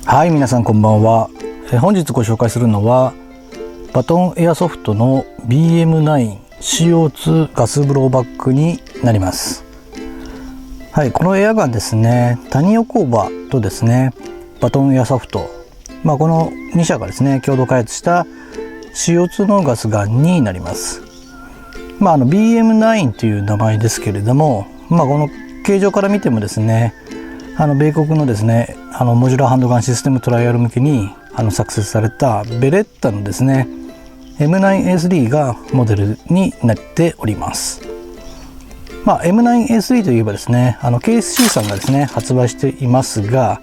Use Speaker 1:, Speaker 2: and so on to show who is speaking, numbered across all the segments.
Speaker 1: はい、皆さんこんばんは。本日ご紹介するのはバトンエアソフトの BM9 CO2 ガスブローバッグになります。はい、このエアガンですね、タニオ工場とですねバトンエアソフト、この2社がですね共同開発した CO2 のガスガンになります。BM9 という名前ですけれども、この形状から見てもですね、米国のですねモジュラーハンドガンシステムトライアル向けに作成されたベレッタのですね M9A3 がモデルになっております。M9A3 といえばですねKSC さんがですね発売していますが、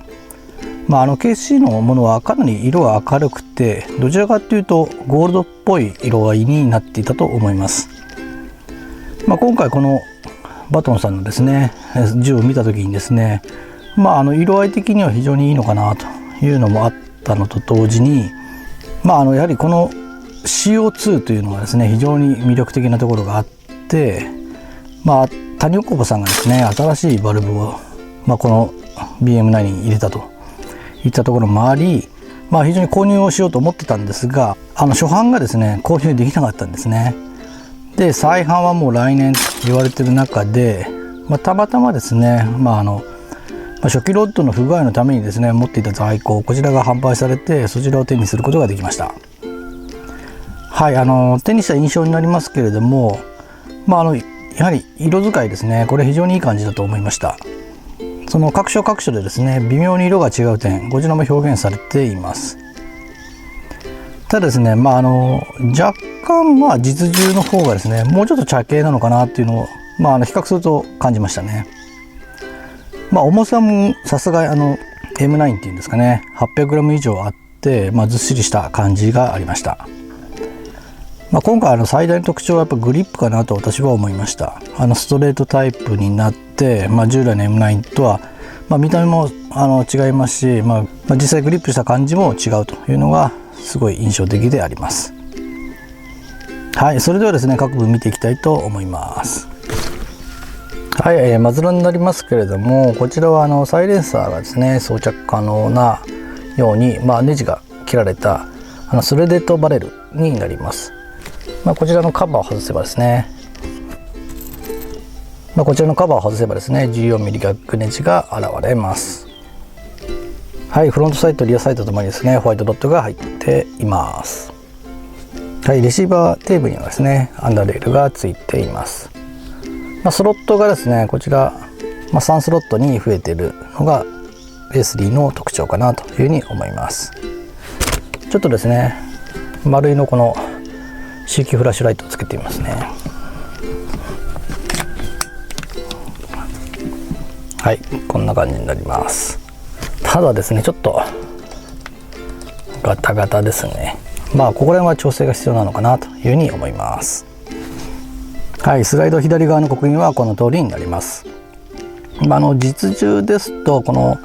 Speaker 1: KSC のものはかなり色が明るくて、どちらかというとゴールドっぽい色合いになっていたと思います。今回このバトンさんのですね銃を見た時にですね、色合い的には非常にいいのかなというのもあったのと同時に、やはりこの CO2 というのがですね非常に魅力的なところがあって、タニオ工場さんがですね新しいバルブを、この BM9 に入れたといったところもあり、非常に購入をしようと思ってたんですが、初版がですね購入できなかったんですね。で、再販はもう来年と言われてる中で、たまたまですね、初期ロッドの不具合のためにですね持っていた在庫、こちらが販売されて、そちらを手にすることができました。はい、手にした印象になりますけれども、やはり色使いですね、これ非常にいい感じだと思いました。その各所各所でですね微妙に色が違う点、こちらも表現されています。ただですね、若干実銃の方がですねもうちょっと茶系なのかなっていうのを、比較すると感じましたね。重さもさすがM9 っていうんですかね 800g 以上あって、ずっしりした感じがありました。今回最大の特徴はやっぱグリップかなと私は思いました。ストレートタイプになって、従来の M9 とは、見た目も違いますし、実際グリップした感じも違うというのがすごい印象的であります。はい、それではですね各部見ていきたいと思います。はい、マズラになりますけれども、こちらはサイレンサーがですね装着可能なように、ネジが切られたスレデッドバレルになります。こちらのカバーを外せばですね、14mm 逆ネジが現れます。はい、フロントサイドリアサイドともにですねホワイトドットが入っています。はい、レシーバーテーブルにはですねアンダーレールがついています。スロットがですねこちら、3スロットに増えているのが A3 の特徴かなというふうに思います。ちょっとですね丸いのこの CQ フラッシュライトをつけてみますね。はい、こんな感じになります。ただですねちょっとガタガタですね。ここら辺は調整が必要なのかなというふうに思います。はい、スライド左側の刻印はこの通りになります。実銃ですとこの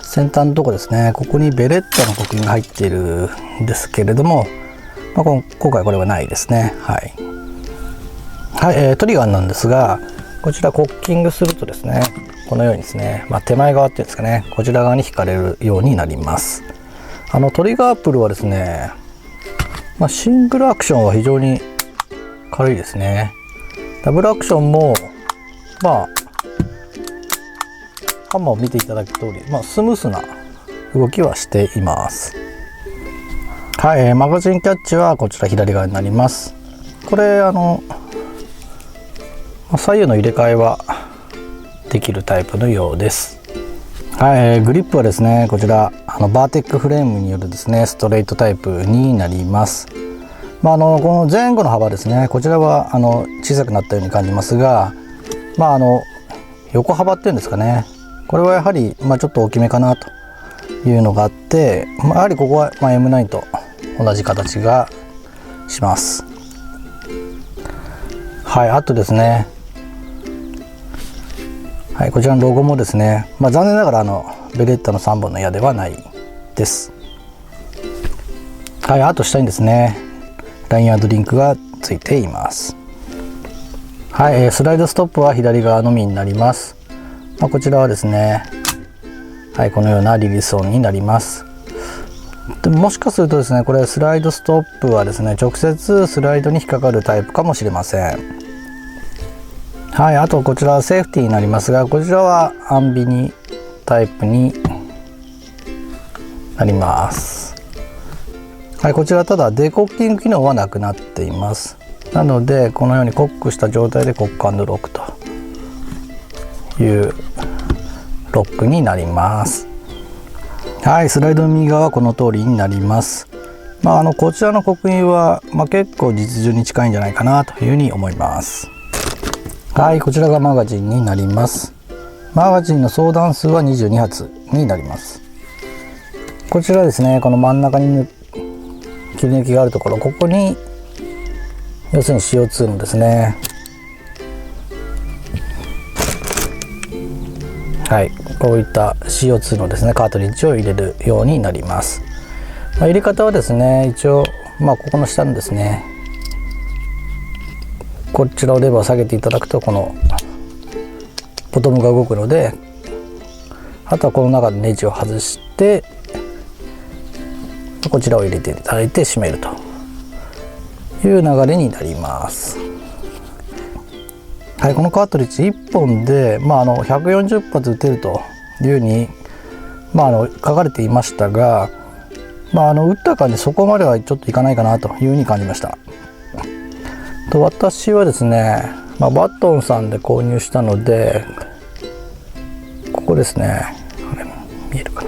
Speaker 1: 先端のとこですね、ここにベレッタの刻印が入っているんですけれども、今回これはないですね。はい、はい、トリガーなんですが、こちらコッキングするとですねこのようにですね、手前側っていうんですかね、こちら側に引かれるようになります。トリガープルはですね、シングルアクションは非常に軽いですね。ダブルアクションもハンマーを見ていただく通り、スムースな動きはしています。はい、マガジンキャッチはこちら左側になります。これ左右の入れ替えはできるタイプのようです。はい、グリップはですねこちらバーテックフレームによるですねストレートタイプになります。この前後の幅ですね、こちらは小さくなったように感じますが、横幅っていうんですかね、これはやはりちょっと大きめかなというのがあって、やはりここはM9 と同じ形がします。はい、あとですね、はい、こちらのロゴもですね、残念ながらベレッタの3本の矢ではないです。はい、あと下にですねラインアドリンクがついています。はい、スライドストップは左側のみになります。こちらはですね、はい、このようなリリース音になります。でもしかするとですね、これスライドストップはですね、直接スライドに引っかかるタイプかもしれません。はい、あとこちらはセーフティーになりますが、こちらはアンビニタイプになります。はい、こちらただデコッキング機能はなくなっています。なのでこのようにコックした状態でコック&ロックというロックになります。はい、スライドの右側はこの通りになります。こちらの刻印は、結構実銃に近いんじゃないかなというふうに思います。はい、こちらがマガジンになります。マガジンの総弾数は22発になります。こちらですね、この真ん中に切り抜きがあるところ、ここに要するに CO2 のですね、はい、こういった CO2 のですねカートリッジを入れるようになります。入れ方はですね、一応ここの下のですね、こちらをレバーを下げていただくとこのボトムが動くので、あとはこの中でネジを外してこちらを入れていただいて締めるという流れになります。はい、このカートリッジ1本で、140発撃てるというふうに、書かれていましたが、撃った感じそこまではちょっといかないかなというふうに感じました。と私はですね、バットンさんで購入したので、ここですね、これ見えるか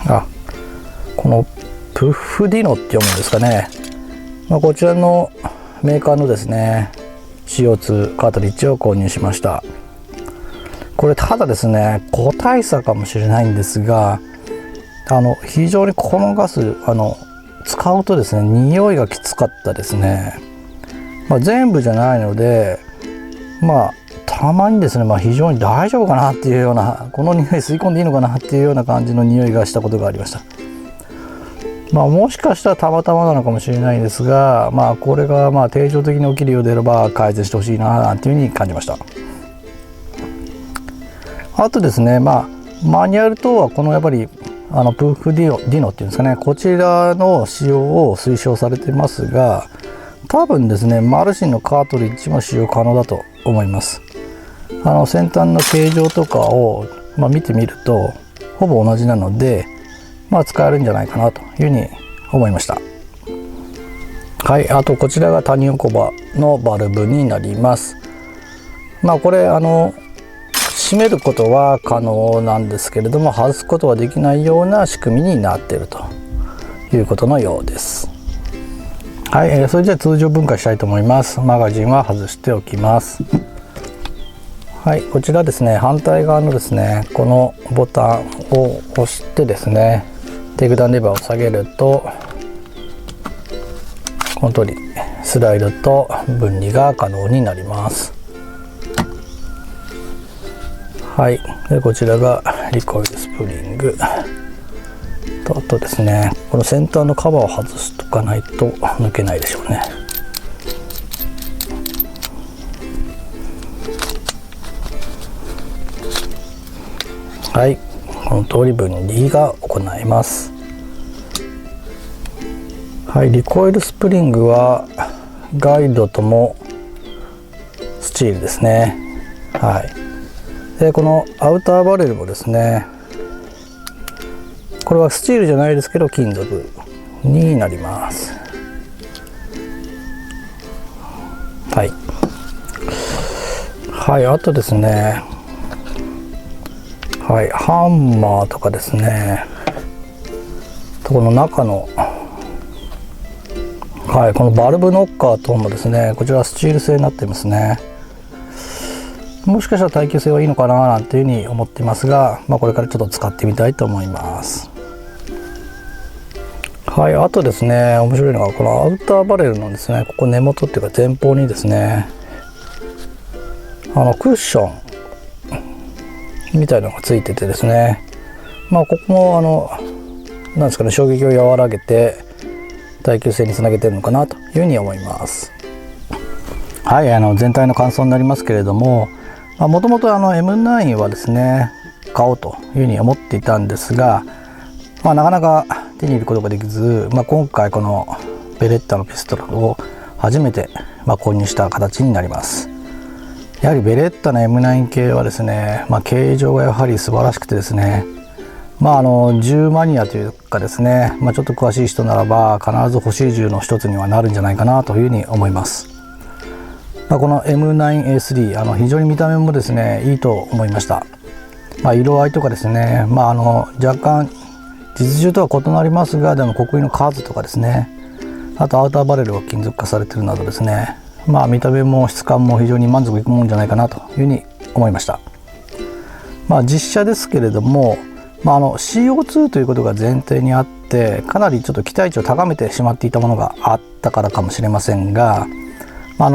Speaker 1: な、このプッフディノって読むんですかね、こちらのメーカーのですね CO2 カートリッジを購入しました。これただですね、個体差かもしれないんですが、非常にこのガス使うとですね、匂いがきつかったですね。全部じゃないので、たまにですね、非常に大丈夫かなっていうような、この匂い吸い込んでいいのかなっていうような感じの匂いがしたことがありました。もしかしたらたまたまなのかもしれないんですが、これが定常的に起きるようであれば改善してほしいななんていうふうに感じました。あとですね、マニュアル等はこのやっぱりプーフディノっていうんですかね、こちらの使用を推奨されていますが、多分ですねマルシンのカートリッジも使用可能だと思います。先端の形状とかを、見てみるとほぼ同じなので、使えるんじゃないかなというふうに思いました。はい、あとこちらがタニオコバのバルブになります。これ閉めることは可能なんですけれども、外すことはできないような仕組みになっているということのようです。はい、それじゃあ通常分解したいと思います。マガジンは外しておきます。はい、こちらですね、反対側のですねこのボタンを押してですね、テイクダウンレバーを下げるとこの通りスライドと分離が可能になります。はい、でこちらがリコイルスプリングと、あとですねこの先端のカバーを外しとかないと抜けないでしょうね。はい、この通り分離が行えます。はい、リコイルスプリングはガイドともスチールですね。はい、でこのアウターバレルもですね、これはスチールじゃないですけど金属になります。はい、はい、あとですね、はい、ハンマーとかですね、この中の、はい、このバルブノッカー等もですね、こちらはスチール製になっていますね。もしかしたら耐久性はいいのかななんていうふうに思っていますが、これからちょっと使ってみたいと思います。はい、あとですね、面白いのがこのアウターバレルのですね、ここ根元っていうか前方にですね、クッションみたいなのがついててですね、ここもなんですかね、衝撃を和らげて耐久性につなげてるのかなというふうに思います。はい、全体の感想になりますけれども、もともとM9 はですね買おうというふうに思っていたんですが、なかなか手に入れることができず、今回このベレッタのピストルを初めて購入した形になります。やはりベレッタの M9 系はですね、形状がやはり素晴らしくてですね、銃マニアというかですね、ちょっと詳しい人ならば必ず欲しい銃の一つにはなるんじゃないかなというふうに思います。この M9A3 非常に見た目もですねいいと思いました。色合いとかですね、若干実銃とは異なりますが、でも刻印の数とかですね、あとアウターバレルが金属化されているなどですね、見た目も質感も非常に満足いくものじゃないかなというふうに思いました。実車ですけれども、CO2 ということが前提にあって、かなりちょっと期待値を高めてしまっていたものがあったからかもしれませんが、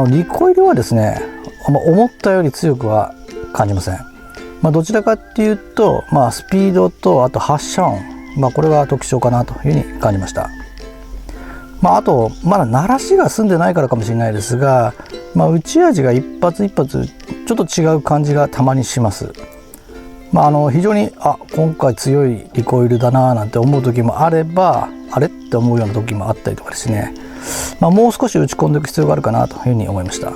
Speaker 1: リコイルはですね、思ったより強くは感じません。どちらかっていうと、スピードとあと発射音、これが特徴かなというふうに感じました。あとまだ鳴らしが済んでないからかもしれないですが、打ち味が一発一発ちょっと違う感じがたまにします。非常に今回強いリコイルだななんて思う時もあれば、あれって思うような時もあったりとかですね、もう少し打ち込んでいく必要があるかなというふうに思いました。や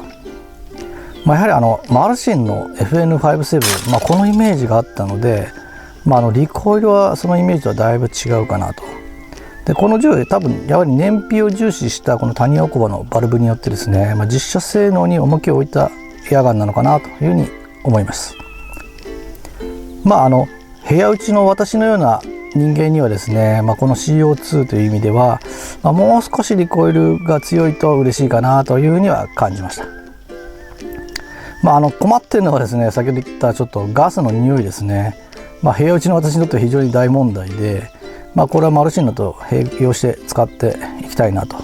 Speaker 1: はりマルシンの FN57、このイメージがあったので、リコイルはそのイメージとはだいぶ違うかなと。でこの銃多分やはり燃費を重視したこのタニヤオコバのバルブによってですね、実射性能に重きを置いたエアガンなのかなというふうに思います。部屋打ちの私のような人間にはですね、この CO2 という意味では、もう少しリコイルが強いと嬉しいかなというふうには感じました。困っているのはですね、先ほど言ったちょっとガスの匂いですね。部屋打ちの私にとっては非常に大問題で、これはマルシンナと併用して使っていきたいなと。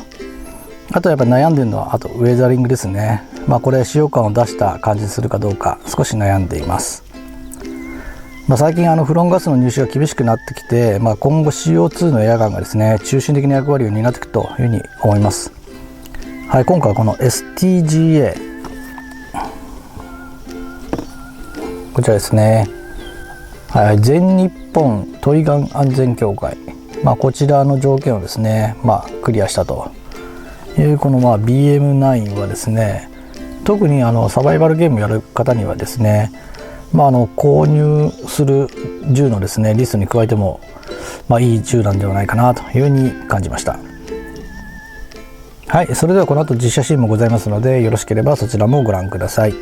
Speaker 1: あとやっぱり悩んでるのはウェザリングですね。これ使用感を出した感じにするかどうか少し悩んでいます。最近フロンガスの入手が厳しくなってきて、今後 CO2 のエアガンがですね中心的な役割を担っていくというふうに思います。はい、今回はこの STGA、 こちらですね、全日本トイガン安全協会、こちらの条件をですね、クリアしたというこのBM9 はですね、特にサバイバルゲームやる方にはですね、購入する銃のですねリストに加えてもいい銃なんではないかなというふうに感じました。はい、それではこの後実写シーンもございますので、よろしければそちらもご覧ください。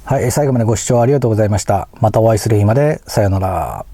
Speaker 1: はい、最後までご視聴ありがとうございました。またお会いする日まで、さようなら。